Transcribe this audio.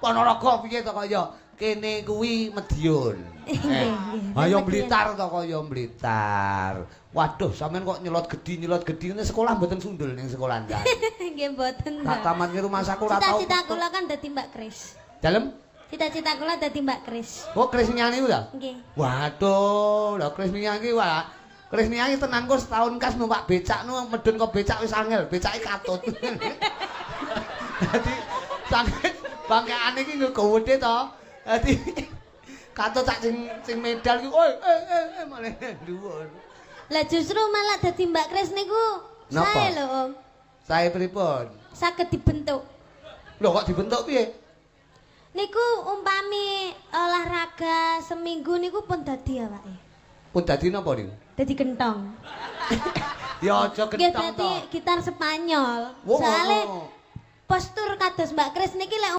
Ponorogo piye to kaya kene kuwi Madiun. Ayo Blitar to kaya Blitar. Waduh, sampean kok nyelot gedhi ngene sekolah mboten sundul ning sekolahan kan. Nggih mboten. Tak tamat ki rumah saku ora tau. Cita-cita kula kan dadi Mbak Kris. Dalem? Cita-cita kula dadi Mbak Kris. Oh, Kris nyanyi ku ta? Nggih. Waduh, lha Kris nyanyi wae. Kris nyanyi tenan kok setahun kas numpak becak nu medun kok becak wis angel, becake katut. Dadi sanget bangkeane iki nggo gowedhe to. Dadi katut sak sing medal ku malah dhuwur. Lah justru malah dadi Mbak Kris niku sae lho, Om. Sae pripun? Saged dibentuk. Lho kok dibentuk piye? Niku umpami olahraga seminggu niku pun dadi awake. Pun dadi napa niku? Dadi gentong. Ya aja Nggih gentong to. dadi gitar Spanyol. Wow. Soale postur kados Mbak Kris niki lek